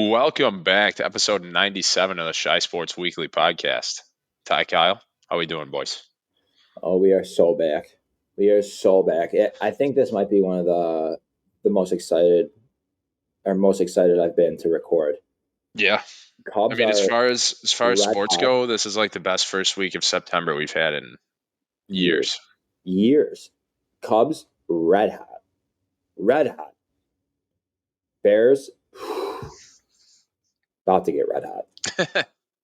Welcome back to episode 97 of the Shy Sports Weekly Podcast. Ty, Kyle, how we doing, boys? Oh, we are so back. We are so back. I think this might be one of the most excited I've been to record. Yeah. Cubs as far as sports hot. go, this is like the best first week of September we've had in years. Cubs, red hot. Bears, about to get red hot.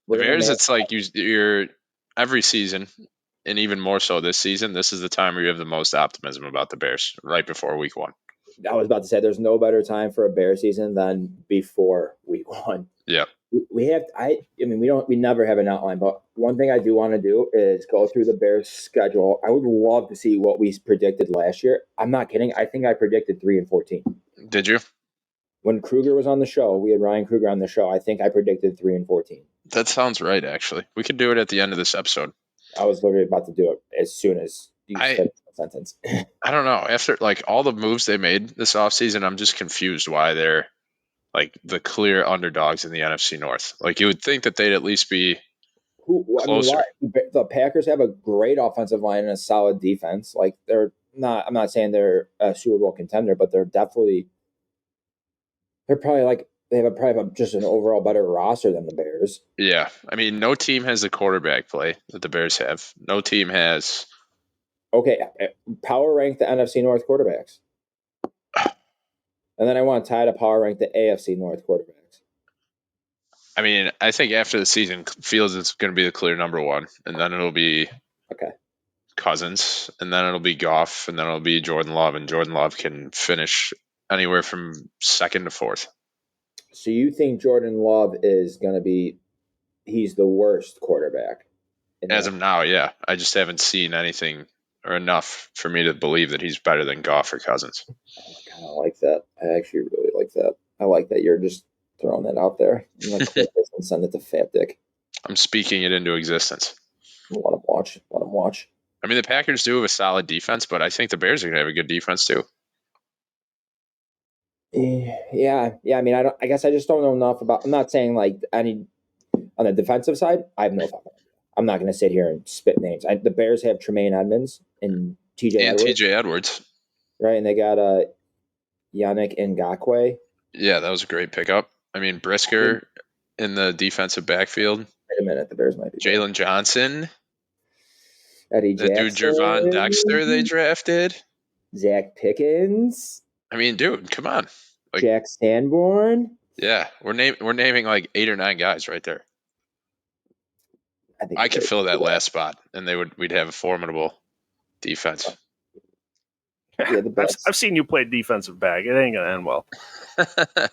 The Bears, it's like you're every season, and even more so this season, this is the time where you have the most optimism about the Bears, right before week one. I was about to say there's no better time for a Bear season than before week one. Yeah. We never have an outline, but one thing I do want to do is go through the Bears schedule. I would love to see what we predicted last year. I'm not kidding. I think I predicted 3-14. Did you? When Kruger was on the show, we had Ryan Kruger on the show. I think I predicted 3-14. That sounds right, actually. We could do it at the end of this episode. I was literally about to do it as soon as you said the sentence. I don't know. After like all the moves they made this offseason, I'm just confused why they're like the clear underdogs in the NFC North. Like you would think that they'd at least be closer. The Packers have a great offensive line and a solid defense. Like they're not. I'm not saying they're a Super Bowl contender, but they're probably like they have just an overall better roster than the Bears. Yeah, I mean, no team has the quarterback play that the Bears have. No team has. Okay, power rank the NFC North quarterbacks. And then I want to tie to power rank the AFC North quarterbacks. I mean, I think after the season, Fields is going to be the clear number one, and then it'll be Cousins, and then it'll be Goff, and then it'll be Jordan Love, and Jordan Love can finish anywhere from second to fourth. So you think Jordan Love is going to be he's the worst quarterback? As of now, yeah. I just haven't seen anything or enough for me to believe that he's better than Goff or Cousins. I kind of like that. I actually really like that. I like that you're just throwing that out there. I'm going to clip this and send it to Fat Dick. I'm speaking it into existence. Let him watch. I mean, the Packers do have a solid defense, but I think the Bears are going to have a good defense too. Yeah. I mean, I guess I just don't know enough about. I'm not saying like any on the defensive side. I have no fucking idea. I'm not going to sit here and spit names. The Bears have Tremaine Edmonds and TJ Edwards. Right, and they got Yannick Ngakoue. Yeah, that was a great pickup. I mean, Brisker in the defensive backfield. Wait a minute, the Bears might be Jalen Johnson. Eddie Jackson. The dude Jervon Dexter they drafted. Zach Pickens. I mean, dude, come on. Like, Jack Sanborn. Yeah, we're naming like 8 or 9 guys right there. I could fill that last spot, and we'd have a formidable defense. Yeah, I've seen you play defensive back. It ain't gonna end well. Yeah,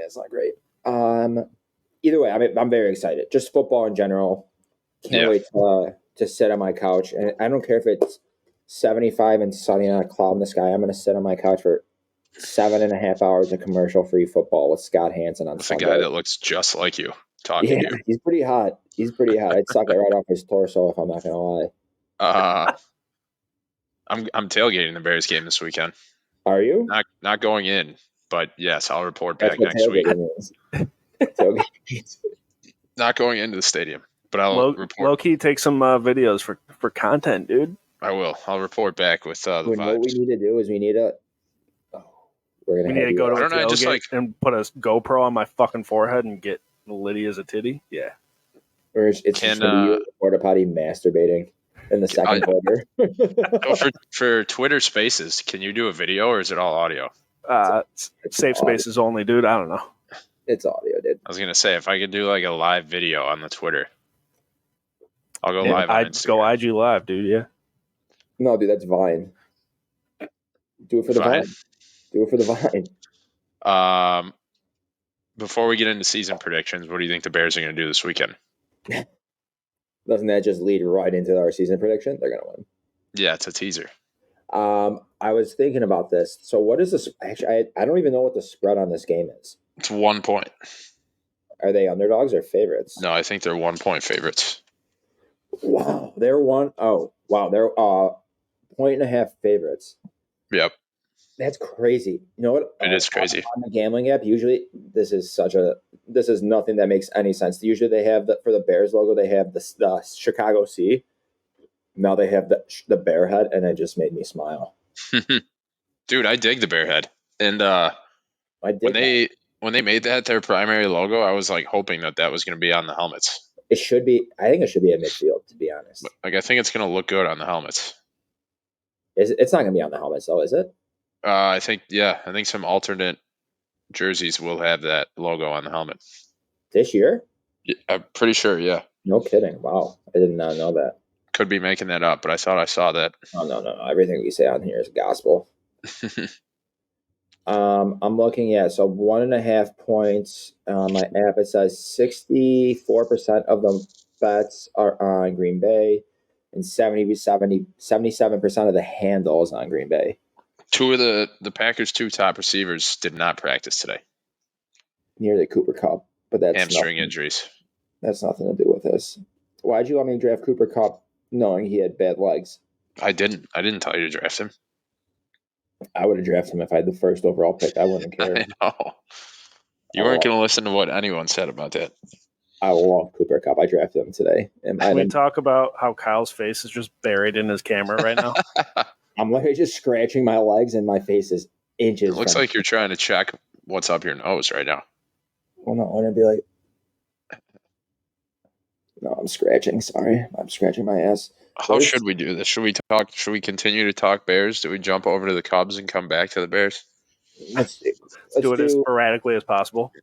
it's not great. Either way, I'm very excited. Just football in general. Can't wait to sit on my couch, and I don't care if it's 75 and sunny on a cloud in the sky. I'm going to sit on my couch for 7.5 hours of commercial-free football with Scott Hansen on Sunday. The guy that looks just like you talking to you. He's pretty hot. I'd suck it right off his torso if I'm not going to lie. I'm tailgating the Bears game this weekend. Are you? Not going in, but yes, I'll report back next week. Not going into the stadium, but I'll report. Low-key take some videos for content, dude. I will. I'll report back with the vibes. What we need to do is we need to go to a tailgate and put a GoPro on my fucking forehead and get Liddy as a titty. Yeah. Or it's just porta potty masturbating in the second quarter. For Twitter Spaces, can you do a video or is it all audio? Safe Spaces only, dude. I don't know. It's audio, dude. I was gonna say if I could do like a live video on the Twitter, I'll go live on Instagram. Go IG live, dude. Yeah. No, dude, that's Vine. Do it for the Vine. Do it for the Vine. Before we get into season predictions, what do you think the Bears are going to do this weekend? Doesn't that just lead right into our season prediction? They're going to win. Yeah, it's a teaser. I was thinking about this. So what is this? Actually, I don't even know what the spread on this game is. It's 1 point. Are they underdogs or favorites? No, I think they're 1 point favorites. Wow. They're 1. Oh, wow. They're 1.5 favorites. Yep. That's crazy. You know what? It is crazy. On the gambling app, usually this is nothing that makes any sense. Usually they have for the Bears logo, they have the Chicago C. Now they have the bear head, and it just made me smile. Dude, I dig the bear head. And when they made that their primary logo, I was like hoping that was going to be on the helmets. It should be. I think it should be at midfield, to be honest. But, like, I think it's going to look good on the helmets. It's not going to be on the helmets, though, is it? I think some alternate jerseys will have that logo on the helmet. This year? Yeah, I'm pretty sure, yeah. No kidding. Wow. I did not know that. Could be making that up, but I thought I saw that. Oh, no. Everything we say on here is gospel. I'm looking at, so 1.5 points on my app. It says 64% of the bets are on Green Bay and 77% of the handles on Green Bay. Two of the Packers' two top receivers did not practice today. Near the Cooper Cup, but that's hamstring injuries. That's nothing to do with this. Why'd you let me draft Cooper Cup knowing he had bad legs? I didn't tell you to draft him. I would have drafted him if I had the first overall pick. I wouldn't care. I know. You weren't going to listen to what anyone said about that. I love Cooper Cup. I drafted him today. Can we talk about how Kyle's face is just buried in his camera right now? I'm literally just scratching my legs and my face is inches. It looks like you're trying to check what's up your nose right now. Well, no, I want to be like... No, I'm scratching. Sorry. I'm scratching my ass. How should we do this? Should we continue to talk Bears? Do we jump over to the Cubs and come back to the Bears? Let's do it as sporadically as possible.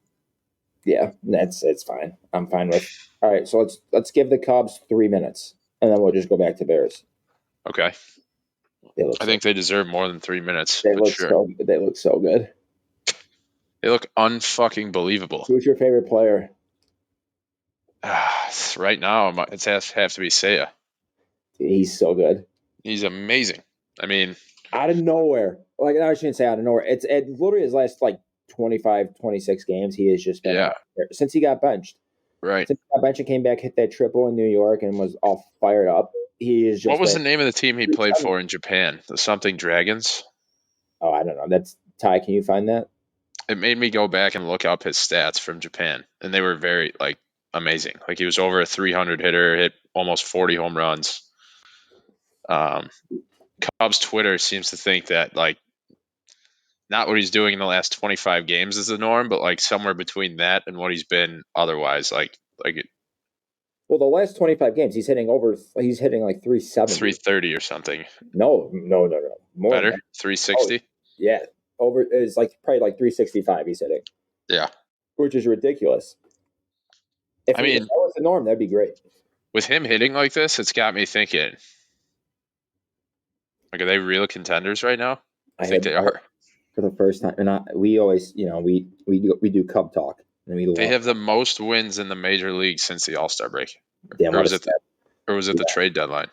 Yeah, it's fine. I'm fine with. All right, so let's give the Cubs 3 minutes, and then we'll just go back to Bears. Okay. I think they deserve more than 3 minutes. They look so good. They look unfucking believable. Who's your favorite player? Right now, it has to be Seiya. He's so good. He's amazing. I mean, out of nowhere. Like, I shouldn't say out of nowhere. It's literally his last 25, 26 games. He has just been since he got benched. Right. Since he got benched and came back, hit that triple in New York, and was all fired up. He is just. What was the name of the team he played for in Japan? The something Dragons. Oh, I don't know. That's Ty. Can you find that? It made me go back and look up his stats from Japan, and they were very amazing. Like, he was over a 300 hitter, hit almost 40 home runs. Cubs Twitter seems to think that not what he's doing in the last 25 games is the norm, but somewhere between that and what he's been otherwise. Well, the last 25 games, he's hitting like 370, 330 or something. No, more better 360. Oh, yeah, over is probably 365. He's hitting. Yeah, which is ridiculous. If that was the norm, that'd be great. With him hitting like this, it's got me thinking. Are they real contenders right now? I think they are. For the first time, and we always, we do Cub talk, and they have the most wins in the major league since the All-Star break. Damn, or was it the trade deadline?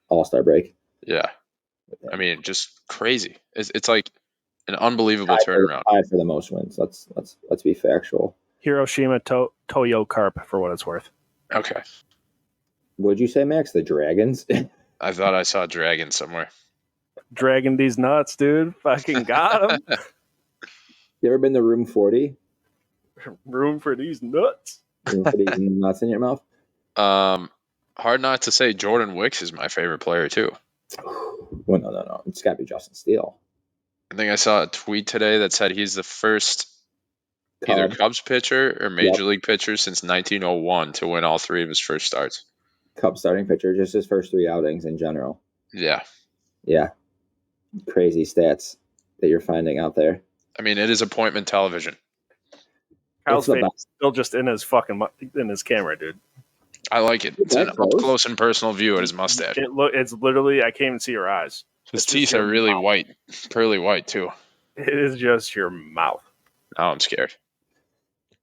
All-Star break. Yeah, I mean, just crazy. It's like an unbelievable turnaround. Tied for the most wins. Let's be factual. Hiroshima Toyo Carp, for what it's worth. Okay. What'd you say, Max? The Dragons? I thought I saw Dragons somewhere. Dragging these nuts, dude. Fucking got him. You ever been to Room 40? Room for these nuts. Room for these nuts in your mouth? Hard not to say Jordan Wicks is my favorite player, too. Well, no. It's got to be Justin Steele. I think I saw a tweet today that said he's the first either Cubs pitcher or Major League pitcher since 1901 to win all three of his first starts. Cubs starting pitcher, just his first 3 outings in general. Yeah. Yeah. Crazy stats that you're finding out there. I mean, it is appointment television. Kyle's face is still just in his camera, dude. I like it. It's an up close and personal view at his mustache. It's literally, I can't even see your eyes. His teeth are really white, pearly white too. It is just your mouth. Now I'm scared.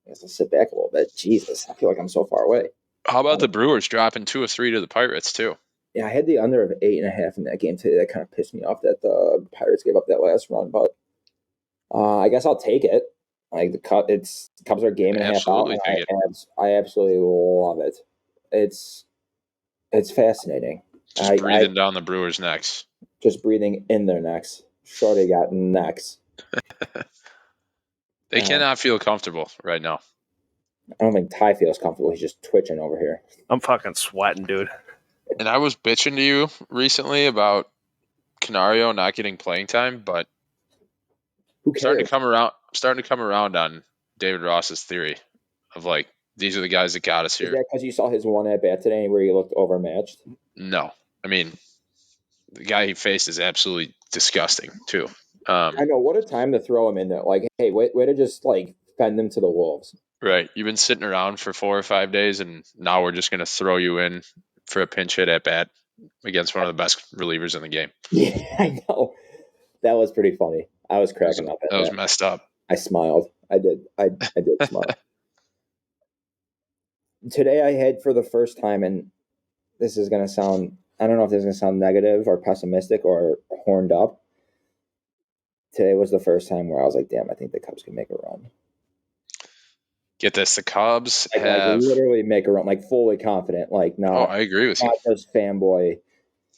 I guess I'll sit back a little bit. Jesus, I feel like I'm so far away. How about the Brewers dropping 2 of 3 to the Pirates too? Yeah, I had the under of 8.5 in that game today. That kind of pissed me off that the Pirates gave up that last run, but I guess I'll take it. The Cubs are a game and a half out. I absolutely love it. It's fascinating. Just breathing down the Brewers' necks. Just breathing in their necks. Shorty got next. They cannot feel comfortable right now. I don't think Ty feels comfortable. He's just twitching over here. I'm fucking sweating, dude. And I was bitching to you recently about Canario not getting playing time, but who cares? starting to come around on David Ross's theory of like these are the guys that got us here. Is that because you saw his one at bat today where he looked overmatched? No, I mean the guy he faced is absolutely disgusting too. I know, what a time to throw him in there. Like, hey, way to just like fend them to the wolves. Right, you've been sitting around for 4 or 5 days, and now we're just going to throw you in for a pinch hit at bat against one of the best relievers in the game. Yeah, I know. That was pretty funny. I was cracking up at that. That was messed up. I smiled. I did smile. Today I had for the first time, and this is going to sound, I don't know if this is going to sound negative or pessimistic or horned up. Today was the first time where I was like, damn, I think the Cubs can make a run. Get this, the Cubs like literally make a run, like fully confident. Like, no, I agree with you. Not just fanboy,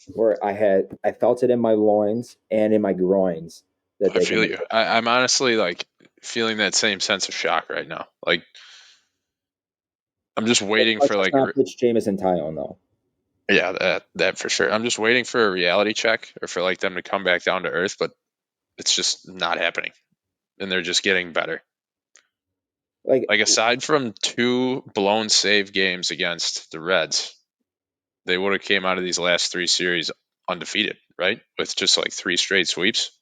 where I felt it in my loins and in my groins. That I feel you. I'm honestly like feeling that same sense of shock right now. Like, I'm just waiting for like pitch Jameson Tyone though. Yeah, that for sure. I'm just waiting for a reality check or for like them to come back down to earth, but it's just not happening, and they're just getting better. Like aside from 2 blown save games against the Reds, they would have came out of these last 3 series undefeated, right? With just like 3 straight sweeps.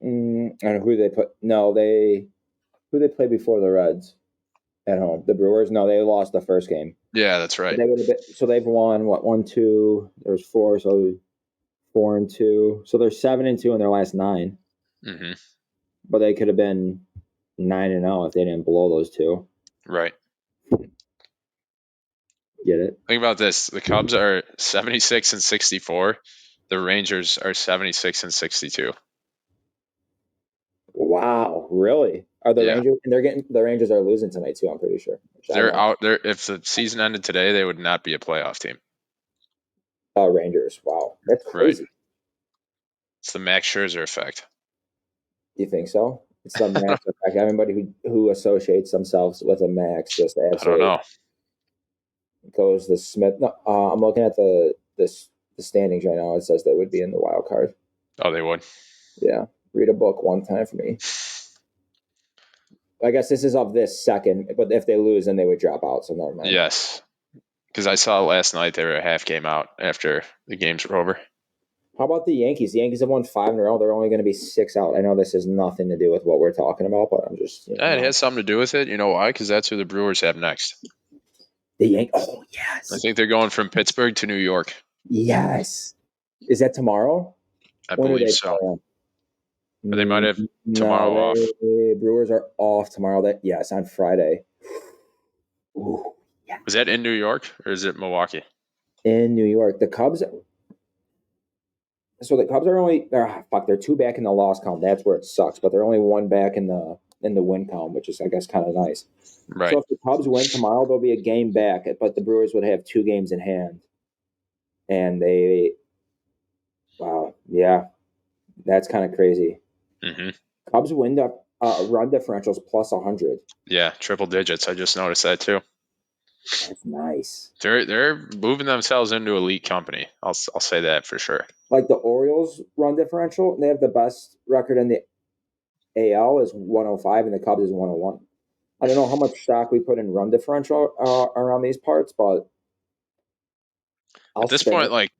And who they put? No, who they played before the Reds at home? The Brewers. No, they lost the first game. Yeah, that's right. So they've won what 1, 2. There's 4, so 4-2. So they're 7-2 in their last 9. Mm-hmm. But they could have been 9-0 if they didn't blow those 2. Right. Get it? Think about this: the Cubs are 76 and 64. The Rangers are 76 and 62. Wow, really? Are the Rangers? And the Rangers are losing tonight too. I'm pretty sure. They're out there. If the season ended today, they would not be a playoff team. Rangers. Wow, that's crazy. Right. It's the Max Scherzer effect. Do you think so? It's the Max effect. Everybody who associates themselves with a Max just absolutely. I don't know. Goes the Smith. No, I'm looking at the standings right now. It says they would be in the wild card. Oh, they would. Yeah, read a book one time for me. I guess this is of this second, but if they lose, then they would drop out. So never mind. Yes, because I saw last night they were a half game out after the games were over. How about the Yankees? The Yankees have won 5 in a row. They're only going to be 6 out. I know this has nothing to do with what we're talking about, but I'm just. It has something to do with it. You know why? Because that's who the Brewers have next. The Yankees. Oh, yes. I think they're going from Pittsburgh to New York. Yes. Is that tomorrow? I believe so. But they might have tomorrow off. Brewers are off tomorrow. Yes, on Friday. Ooh, yeah. Was that in New York or is it Milwaukee? In New York. The Cubs. So the Cubs are only they're 2 back in the loss count. That's where it sucks. But they're only 1 back in the win count, which is I guess kind of nice. Right. So if the Cubs win tomorrow, they'll be a game back, but the Brewers would have 2 games in hand. And that's kind of crazy. Mm-hmm. Cubs win run differentials plus 100. Yeah, triple digits. I just noticed that too. That's nice. They're moving themselves into elite company. I'll say that for sure. Like the Orioles run differential, they have the best record in the AL is 105, and the Cubs is 101. I don't know how much stock we put in run differential around these parts, but at this point, like,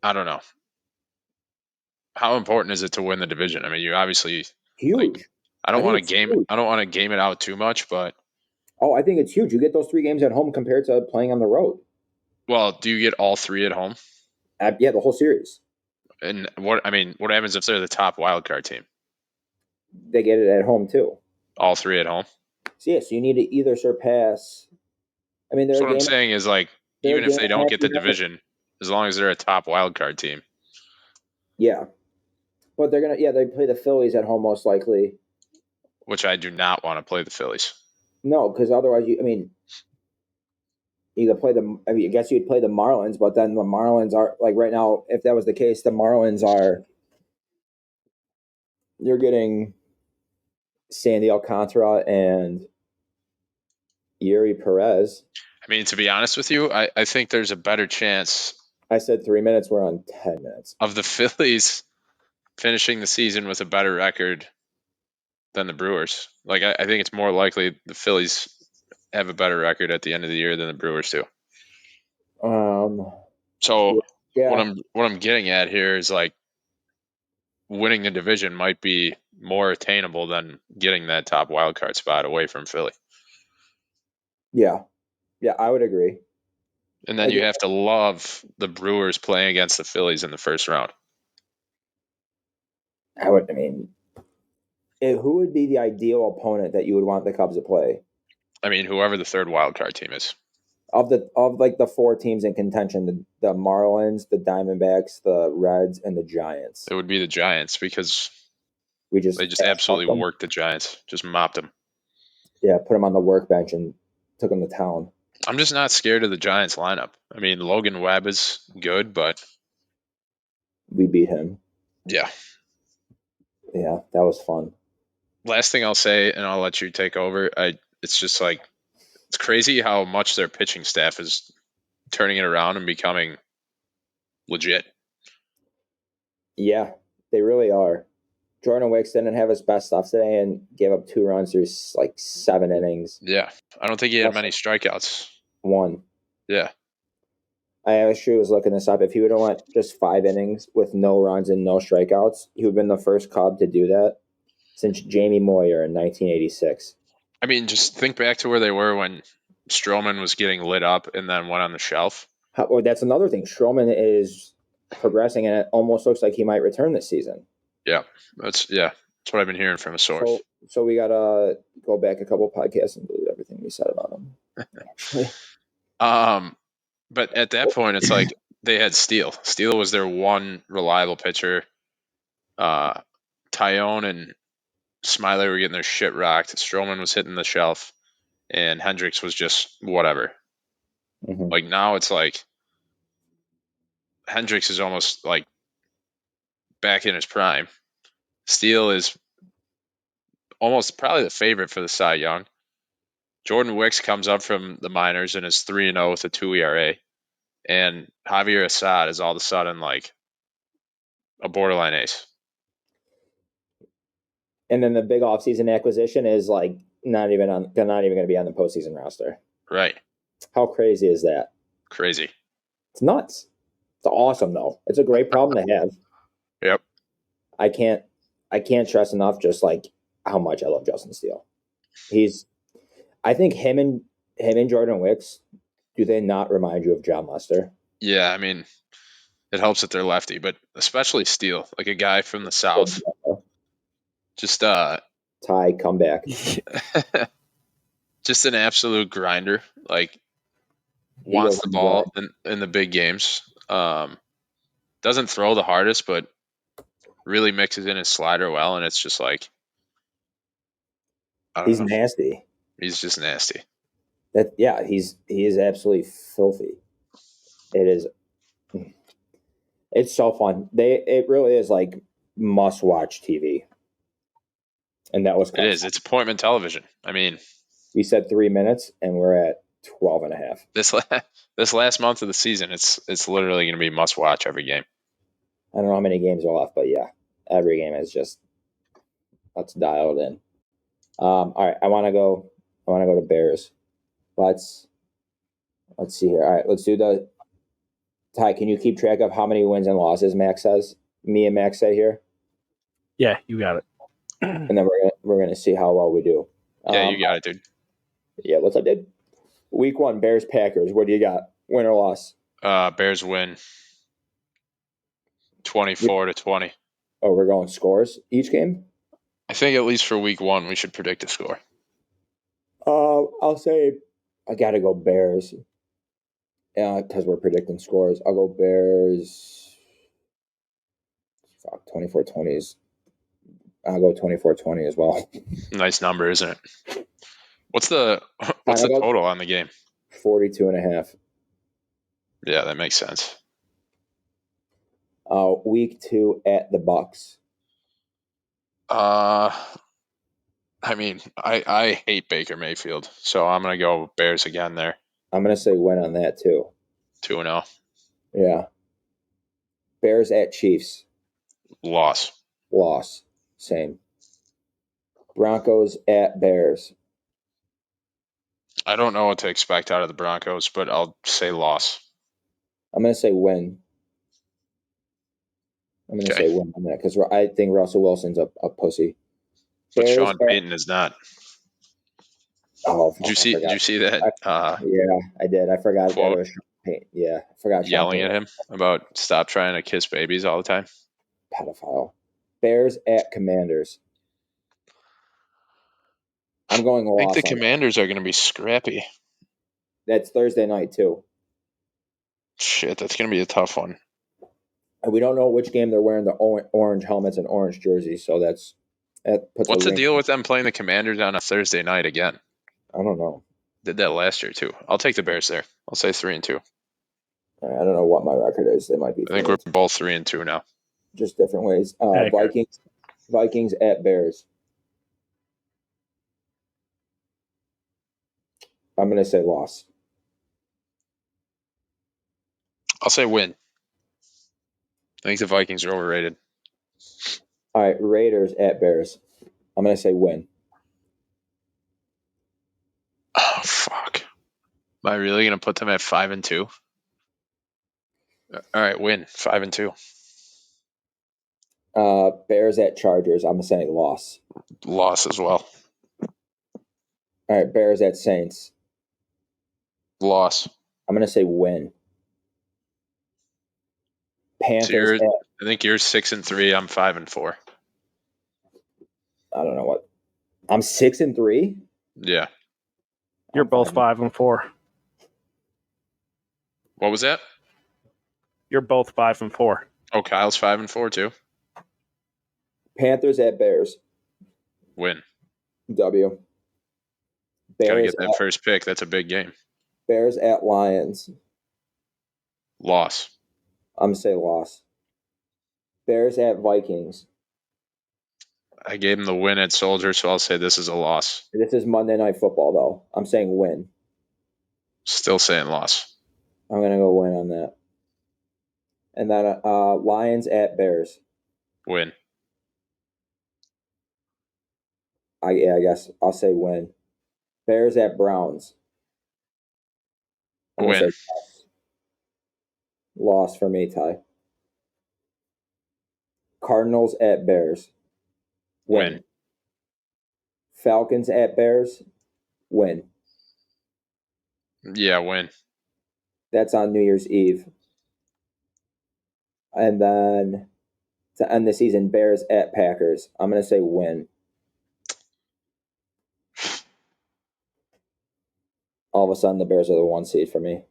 I don't know. How important is it to win the division? I mean, you obviously huge. Like, I don't want to game it out too much, but I think it's huge. You get those 3 games at home compared to playing on the road. Well, do you get all 3 at home? Yeah, the whole series. And what happens if they're the top wild card team? They get it at home too. All 3 at home. So you need to either surpass. I mean, what I'm saying is like even if they don't get the division, as long as they're a top wild card team. Yeah, but they're gonna. Yeah, they play the Phillies at home most likely. Which I do not want to play the Phillies. No, because otherwise, you could play the. I guess you'd play the Marlins, but then the Marlins are like right now. If that was the case, the Marlins are You're getting Sandy Alcantara and Yuri Perez. I mean, to be honest with you, I think there's a better chance. I said 3 minutes. We're on 10 minutes. Of the Phillies finishing the season with a better record than the Brewers. Like, I think it's more likely the Phillies have a better record at the end of the year than the Brewers do. So yeah. what I'm getting at here is like winning the division might be more attainable than getting that top wild card spot away from Philly. Yeah, I would agree. And then you have to love the Brewers playing against the Phillies in the first round. Who would be the ideal opponent that you would want the Cubs to play? I mean, whoever the third wild card team is. Of the 4 teams in contention, the Marlins, the Diamondbacks, the Reds, and the Giants. It would be the Giants because they just absolutely worked the Giants, just mopped them. Yeah, put them on the workbench and took them to town. I'm just not scared of the Giants lineup. I mean, Logan Webb is good, but we beat him. Yeah. Yeah, that was fun. Last thing I'll say, and I'll let you take over. It's just like it's crazy how much their pitching staff is turning it around and becoming legit. Yeah, they really are. Jordan Wicks didn't have his best stuff today and gave up 2 runs through like 7 innings. Yeah, I don't think he had many strikeouts. 1. Yeah. I actually was looking this up. If he would have went just 5 innings with no runs and no strikeouts, he would have been the first Cub to do that since Jamie Moyer in 1986. I mean, just think back to where they were when Stroman was getting lit up and then went on the shelf. That's another thing. Stroman is progressing, and it almost looks like he might return this season. Yeah, that's what I've been hearing from a source. So we gotta go back a couple podcasts and delete everything we said about him. Actually. But at that point, it's like they had Steele. Steele was their one reliable pitcher. Tyone and Smiley were getting their shit rocked. Stroman was hitting the shelf, and Hendricks was just whatever. Mm-hmm. Like now, it's like Hendricks is almost like back in his prime. Steele is almost probably the favorite for the Cy Young. Jordan Wicks comes up from the minors and is 3-0 with a 2 ERA. And Javier Assad is all of a sudden like a borderline ace. And then the big offseason acquisition is like not even going to be on the postseason roster. Right. How crazy is that? Crazy. It's nuts. It's awesome though. It's a great problem to have. Yep. I can't stress enough just like how much I love Justin Steele. I think him and Jordan Wicks, do they not remind you of John Lester? Yeah, I mean, it helps that they're lefty, but especially Steele, like a guy from the South. Just Ty comeback. Just an absolute grinder. Like wants the ball in the big games. Doesn't throw the hardest, but really mixes in his slider well, and it's just like he's nasty. He's just nasty. He is absolutely filthy. It's so fun. It really is like must watch TV. And that was it is. It's appointment television. I mean, we said 3 minutes and we're at 12 and a half. This last month of the season, it's literally going to be must watch every game. I don't know how many games are left, but yeah, every game is just that's dialed in. All right, I want to go to Bears. Let's see here. All right, let's do the Ty. Can you keep track of how many wins and losses Max says? Me and Max say here. Yeah, you got it. And then we're gonna see how well we do. Yeah, you got it, dude. Yeah, what's up, dude? Week 1, Bears Packers. What do you got? Win or loss? Bears win 24-20. Oh, we're going scores each game? I think at least for week 1, we should predict a score. I'll say I got to go Bears because we're predicting scores. I'll go Bears. Fuck, 24-20 I'll go 24-20 as well. Nice number, isn't it? What's the total on the game? 42.5. Yeah, that makes sense. Week 2 at the Bucks. I mean, I hate Baker Mayfield, so I'm going to go Bears again there. I'm going to say win on that too. 2-0. Yeah. Bears at Chiefs. Loss. Same. Broncos at Bears. I don't know what to expect out of the Broncos, but I'll say loss. I'm going to say win. I'm going to say win on that because I think Russell Wilson's a pussy. But Sean Payton is not. Oh, did you see that? Yeah, I did. I forgot that it was Sean Payton. Yeah, I forgot. Yelling at him about stop trying to kiss babies all the time. Pedophile. Bears at Commanders. I'm going loss. I think the Commanders are going to be scrappy. That's Thursday night too. Shit, that's going to be a tough one. And we don't know which game they're wearing the orange helmets and orange jerseys, so that puts. What's the deal with them playing the Commanders on a Thursday night again? I don't know. Did that last year too. I'll take the Bears there. I'll say 3-2. I don't know what my record is. They might be. I think we're both 3-2 now. Just different ways. Vikings at Bears. I'm going to say loss. I'll say win. I think the Vikings are overrated. All right, Raiders at Bears. I'm going to say win. Oh, fuck. Am I really going to put them at 5-2? All right, win. 5-2. Bears at Chargers. I'm saying loss. Loss as well. All right, Bears at Saints. Loss. I'm going to say win. Panthers. I think you're 6-3. I'm 5-4. I don't know what. I'm 6-3. Yeah. You're both 5-4. What was that? You're both 5-4. Oh, Kyle's 5-4 too. Panthers at Bears. Win. W. Bears gotta get that first pick. That's a big game. Bears at Lions. Loss. I'm going to say loss. Bears at Vikings. I gave him the win at Soldier, so I'll say this is a loss. This is Monday Night Football, though. I'm saying win. Still saying loss. I'm going to go win on that. And then Lions at Bears. Win. I guess I'll say win. Bears at Browns. I'm win. Loss for me, Ty. Cardinals at Bears. Win. Falcons at Bears. Win. Yeah, win. That's on New Year's Eve. And then to end the season, Bears at Packers. I'm going to say win. All of a sudden, the Bears are the 1 seed for me.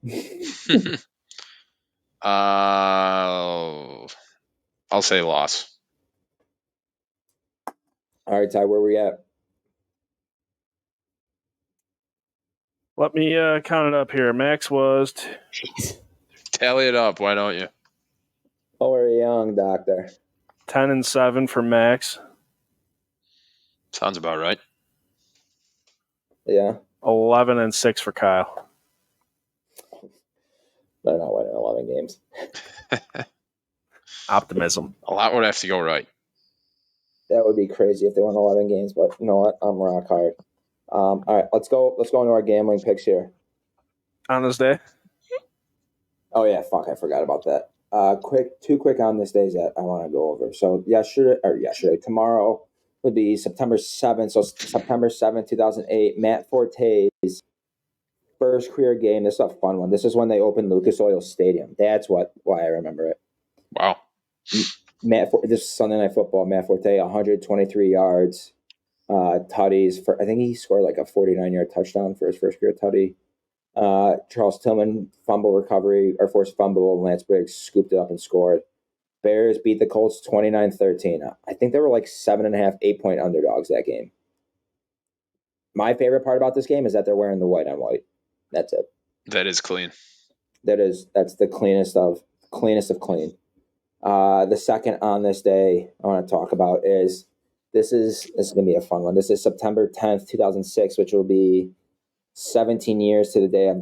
I'll say loss. All right, Ty, where are we at? Let me count it up here. Max was... Tally it up. Why don't you? Oh, we're young, doctor. 10-7 for Max. Sounds about right. Yeah. 11-6 for Kyle. They're not winning 11 games. Optimism. A lot would have to go right. That would be crazy if they won 11 games, but you know what? I'm rock hard. All right, let's go into our gambling picks here. On this day? Oh yeah, fuck, I forgot about that. Two quick on this days that I want to go over. So yesterday, tomorrow would be September 7th. So September 7th, 2008, Matt Forte's first career game. This is a fun one. This is when they opened Lucas Oil Stadium. That's why I remember it. Wow. This is Sunday Night Football. Matt Forte, 123 yards, tutties. I think he scored like a 49-yard touchdown for his first career tutty. Charles Tillman fumble recovery or forced fumble. Lance Briggs scooped it up and scored. Bears beat the Colts 29-13. I think they were like 7.5, 8-point underdogs that game. My favorite part about this game is that they're wearing the white on white. That's it. That is clean. That's the cleanest of clean. The second on this day I want to talk about is This is going to be a fun one. This is September 10th, 2006, which will be 17 years to the day of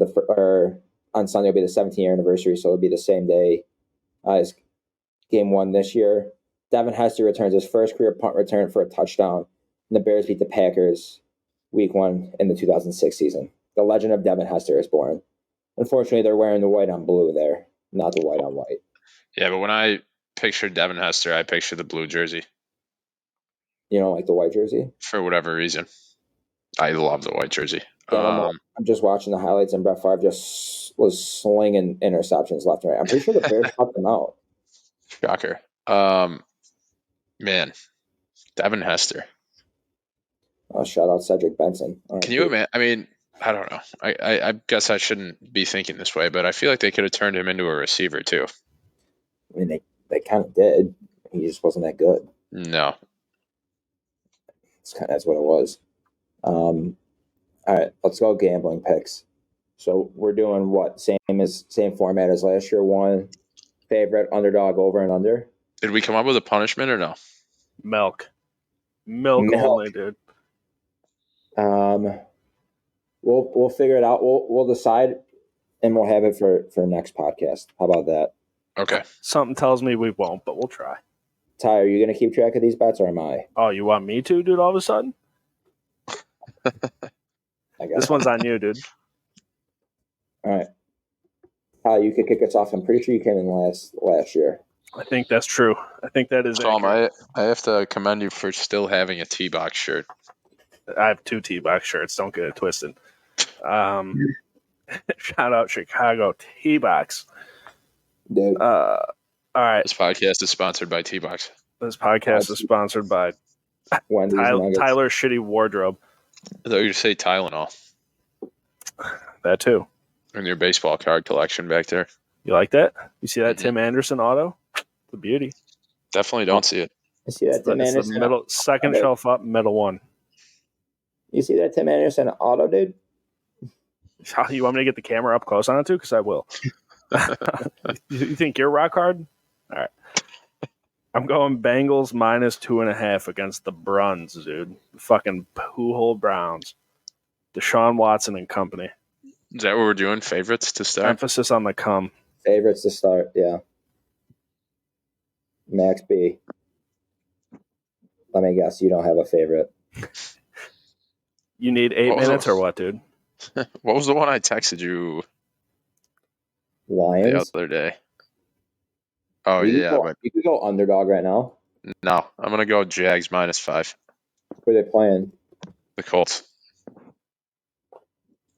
on Sunday will be the 17-year anniversary, so it'll be the same day as Game 1 this year. Devin Hester returns his first career punt return for a touchdown, and the Bears beat the Packers Week 1 in the 2006 season. The legend of Devin Hester is born. Unfortunately, they're wearing the white on blue there, not the white on white. Yeah, but when I picture Devin Hester, I picture the blue jersey. You don't like the white jersey? For whatever reason. I love the white jersey. I'm just watching the highlights, and Brett Favre just was slinging interceptions left and right. I'm pretty sure the Bears cut them out. Shocker. Man, Devin Hester. Shout out Cedric Benson. Can you imagine? I mean, I don't know. I guess I shouldn't be thinking this way, but I feel like they could have turned him into a receiver too. I mean, they kind of did. He just wasn't that good. No. That's what it was. All right, let's go gambling picks. So we're doing what? Same format as last year. One favorite, underdog, over and under. Did we come up with a punishment or no? Milk only, dude. We'll figure it out. We'll decide, and we'll have it for next podcast. How about that? Okay. Something tells me we won't, but we'll try. Ty, are you going to keep track of these bets, or am I? Oh, you want me to, dude? All of a sudden, this one's on you, dude. All right. You could kick us off. I'm pretty sure you came in last year. I think that's true. I think that is. Tom, I have to commend you for still having a T-Box shirt. I have 2 T-Box shirts. Don't get it twisted. Shout out Chicago T-Box. Dude. All right. This podcast is sponsored by T-Box. This podcast is sponsored by Tyler's Shitty Wardrobe. I thought you were going to say Tylenol. That too. And your baseball card collection back there. You like that? You see that Tim Anderson auto? It's a beauty. Definitely don't see it. You see that Tim Anderson? The middle, second shelf up, middle one. You see that Tim Anderson auto, dude? You want me to get the camera up close on it too? Because I will. You think you're rock hard? All right. I'm going Bengals -2.5 against the Bruns, dude. The fucking poo-hole Browns. Deshaun Watson and company. Is that what we're doing? Favorites to start? Emphasis on the come. Favorites to start, yeah. Max B. Let me guess, you don't have a favorite. You need 8 minutes or what, dude? What was the one I texted you? Lions? The other day. Oh, you yeah. You could go underdog right now. No, I'm going to go Jags -5. Who are they playing? The Colts.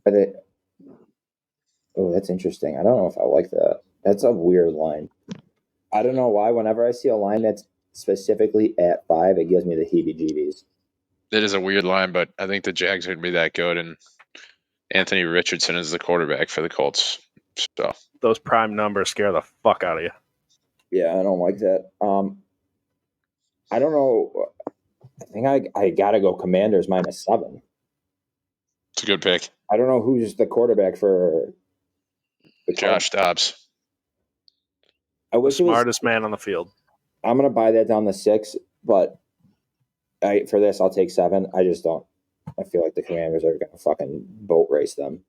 Are they... Oh, that's interesting. I don't know if I like that. That's a weird line. I don't know why. Whenever I see a line that's specifically at 5, it gives me the heebie-jeebies. It is a weird line, but I think the Jags are going to be that good, and Anthony Richardson is the quarterback for the Colts. So those prime numbers scare the fuck out of you. Yeah, I don't like that. I don't know. I think I got to go Commanders -7. It's a good pick. I don't know who's the quarterback for Josh Dobbs. I wish the smartest man on the field. I'm going to buy that down to 6, but for this, I'll take 7. I just don't. I feel like the Commanders are going to fucking boat race them.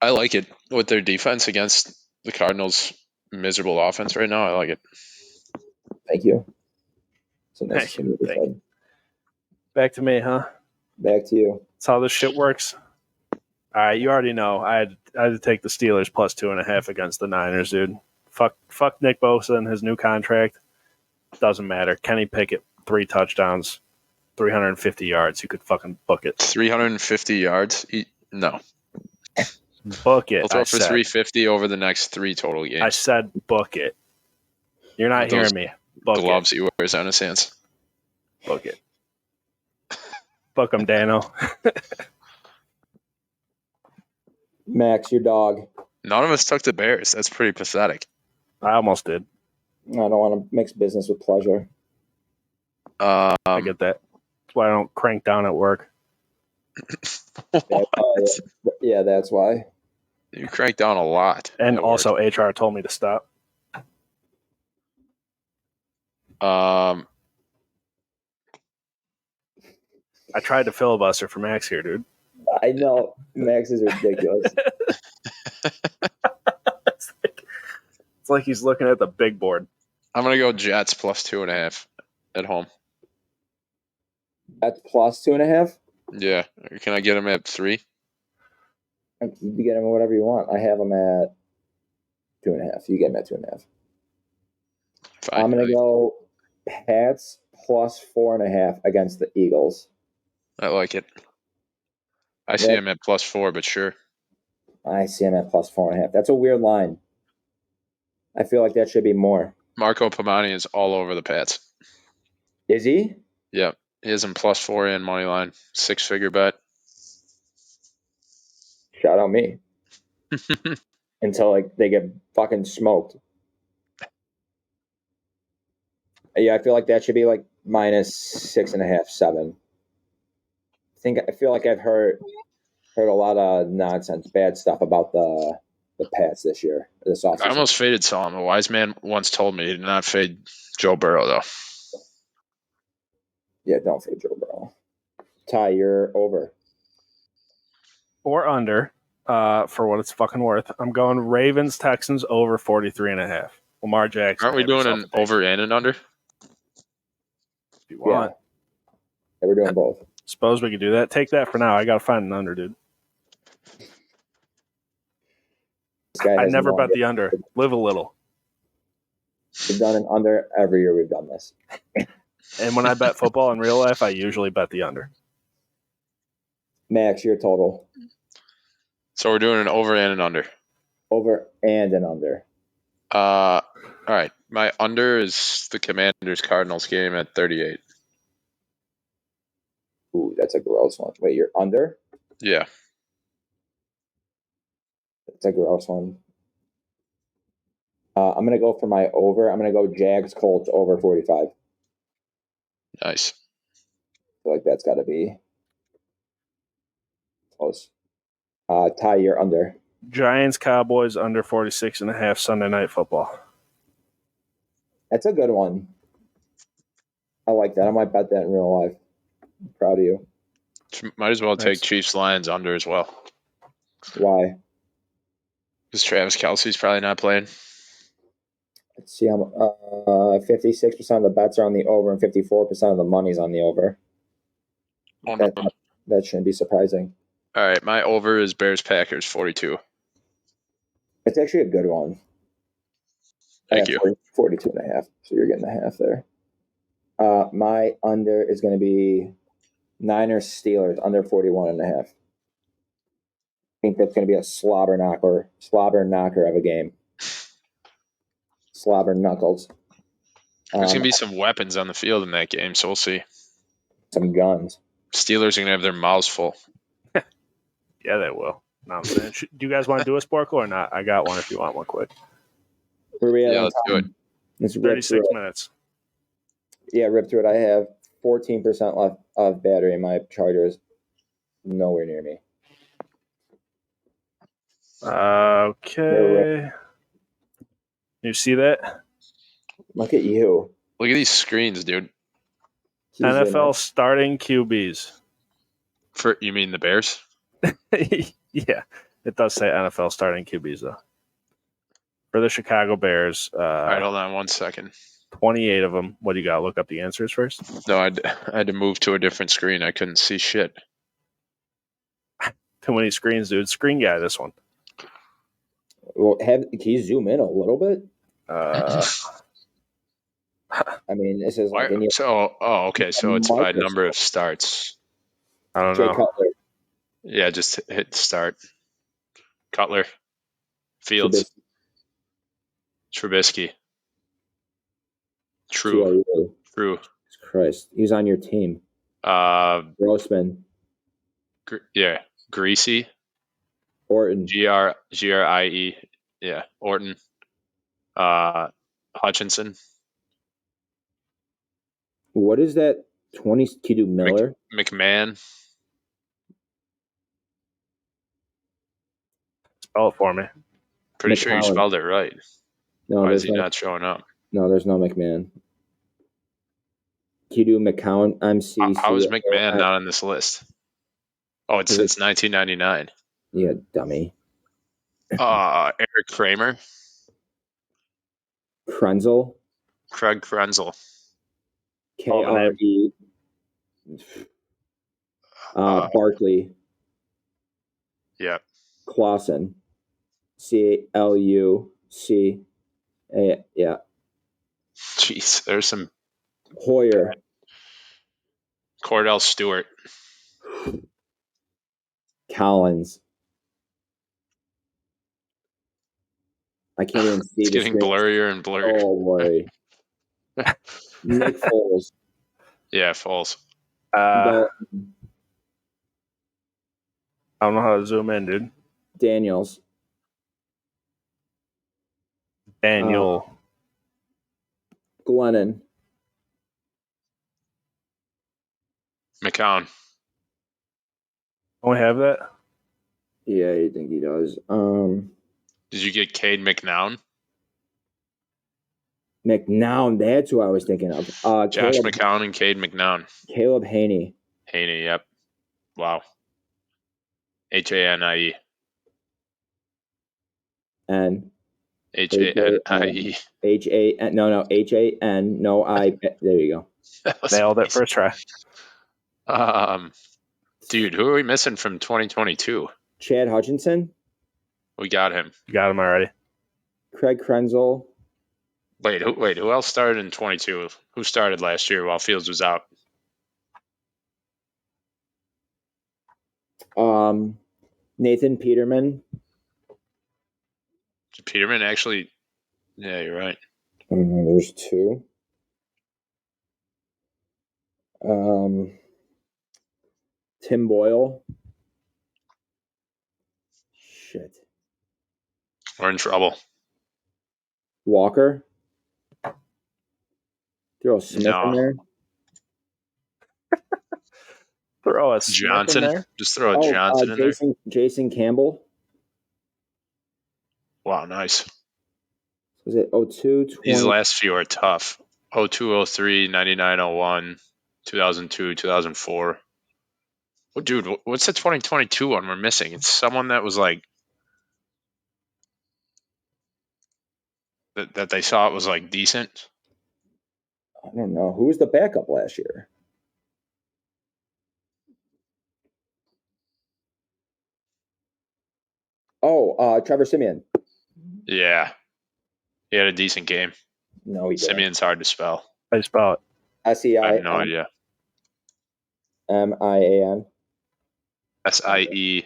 I like it with their defense against the Cardinals' miserable offense right now. I like it. Thank you. So nice. Back to me, huh? Back to you. That's how this shit works. All right, you already know. I had to take the Steelers +2.5 against the Niners, dude. Fuck Nick Bosa and his new contract. Doesn't matter. Kenny Pickett, 3 touchdowns, 350 yards. You could fucking book it. 350 yards? No. Book it. I'll throw for 350 over the next 3 total games. I said book it. You're not hearing me. Book gloves he wears on his hands. Book it. Book him, Dano. Max, your dog. None of us took the Bears. That's pretty pathetic. I almost did. I don't want to mix business with pleasure. I get that. That's why I don't crank down at work. Yeah, that's why. You crank down a lot. And also, HR told me to stop. I tried to filibuster for Max here, dude. I know. Max is ridiculous. It's like he's looking at the big board. I'm going to go Jets plus 2.5 at home. That's plus 2.5? Yeah. Can I get him at 3? You get him whatever you want. I have him at 2.5. You get him at 2.5. Fine. I'm going to go Pats plus 4.5 against the Eagles. I like it. I see him at plus 4, but sure. I see him at plus 4.5. That's a weird line. I feel like that should be more. Marco Pamani is all over the Pats. Is he? Yep. He is in plus 4 and money line. 6-figure bet. Shout out me. Until like they get fucking smoked. Yeah, I feel like that should be like minus 6.5, 7. I feel like I've heard a lot of nonsense, bad stuff about the Pats this year. This offseason. I almost faded Solomon. A wise man once told me he did not fade Joe Burrow, though. Yeah, don't fade Joe Burrow. Ty, you're over. Or under, for what it's fucking worth. I'm going Ravens, Texans over 43.5. Lamar Jackson. Aren't we doing an over and an under? If you want. Yeah, we're doing both. Suppose we could do that. Take that for now. I got to find an under, dude. I never bet the under. Live a little. We've done an under every year we've done this. And when I bet football in real life, I usually bet the under. Max, your total. So we're doing an over and an under. Over and an under. All right. My under is the Commanders-Cardinals game at 38. Ooh, that's a gross one. Wait, you're under? Yeah. That's a gross one. I'm going to go for my over. I'm going to go Jags-Colts over 45. Nice. I feel like that's got to be close. Ty, you're under. Giants, Cowboys under 46.5 Sunday Night Football. That's a good one. I like that. I might bet that in real life. I'm proud of you. Might as well take Chiefs-Lions under as well. Why? Because Travis Kelce's probably not playing. Let's see. 56% of the bets are on the over and 54% of the money's on the over. Oh, no. That shouldn't be surprising. All right. My over is Bears-Packers 42. It's actually a good one. Thank you. 42.5. So you're getting a half there. My under is going to be Niners-Steelers under 41.5. I think that's going to be a slobber knocker of a game. Slobber knuckles. There's going to be some weapons on the field in that game, so we'll see. Some guns. Steelers are going to have their mouths full. Yeah, they will. No, I'm saying, do you guys want to do a Sporcle or not? I got one if you want one quick. Where we at? Yeah, let's do it. Let's 36 minutes. Yeah, rip through it. I have 14% left of battery. My charger is nowhere near me. Okay. You see that? Look at you. Look at these screens, dude. NFL starting QBs. You mean the Bears? Yeah, it does say NFL starting QBs, though. For the Chicago Bears. All right, hold on 1 second. 28 of them. What do you got? Look up the answers first? No, I had to move to a different screen. I couldn't see shit. Too many screens, dude. Screen guy, this one. Well, can you zoom in a little bit? I mean, this is like okay. So it's by number of starts. I don't know. Cutler. Yeah, just hit start. Cutler, Fields, Trubisky. True. Christ, he's on your team. Grossman. Greasy. Orton. Grie. Yeah, Orton. Hutchinson. What is that? 20? Can you do Miller? McMahon. Spell it for me. Pretty sure you spelled it right. No, why is he not showing up? No, there's no McMahon. Can you do McCown? How is McMahon not on this list? Oh, it's since 1999. Yeah, dummy. Eric Kramer. Krenzel. Craig Krenzel. K-R-E. Barkley. Yeah. Clausen. C-L-U-C-A. Yeah. Jeez, there's some. Hoyer. Cordell Stewart. Collins. I can't even see it's the getting screen. blurrier and blurrier. Oh, worry. Nick Foles. Yeah, Foles. I don't know how to zoom in, dude. Daniels. Daniel. Glennon. McCown. Don't we have that? Yeah, you think he does. Did you get Cade McNown? McNown, that's who I was thinking of. Josh McCown and Cade McNown. Caleb Haney. Haney, yep. Wow. H-A-N-I-E. N. H-A-N-I-E. H-A-N. No, H-A-N. No, I. There you go. Nailed it first try. Dude, who are we missing from 2022? Chad Hutchinson. We got him. You got him already. Craig Krenzel. Wait, who else started in 22? Who started last year while Fields was out? Nathan Peterman. Peterman actually. Yeah, you're right. There's two. Tim Boyle. Shit. We're in trouble. Walker. Throw Smith in there. Throw a Smith Johnson. in there. Just throw a Johnson in there. Jason Campbell. Wow, nice. Was it 02, 20? These last few are tough. 02, 03, 99, 01, 2002, 2004. Well, dude, what's the 2022 one we're missing? It's someone that was like that they saw it was like decent. I don't know. Who was the backup last year? Oh, Trevor Siemian. Yeah. He had a decent game. No, he didn't. Simeon's hard to spell. How do you spell it? S-E-I. I have no idea. M-I-A-N. S-I-E-M-I-A-N.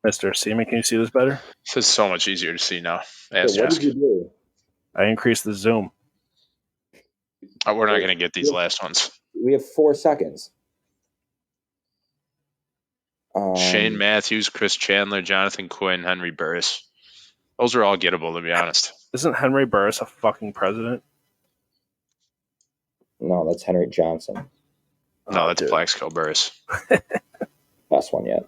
Mr. Seaman, can you see this better? This is so much easier to see now. What did you do? I increased the zoom. Oh, we're not going to get these last ones. We have 4 seconds. Shane Matthews, Chris Chandler, Jonathan Quinn, Henry Burris. Those are all gettable, to be honest. Isn't Henry Burris a fucking president? No, that's Henry Johnson. No, that's Plaxico Burris. Best one yet.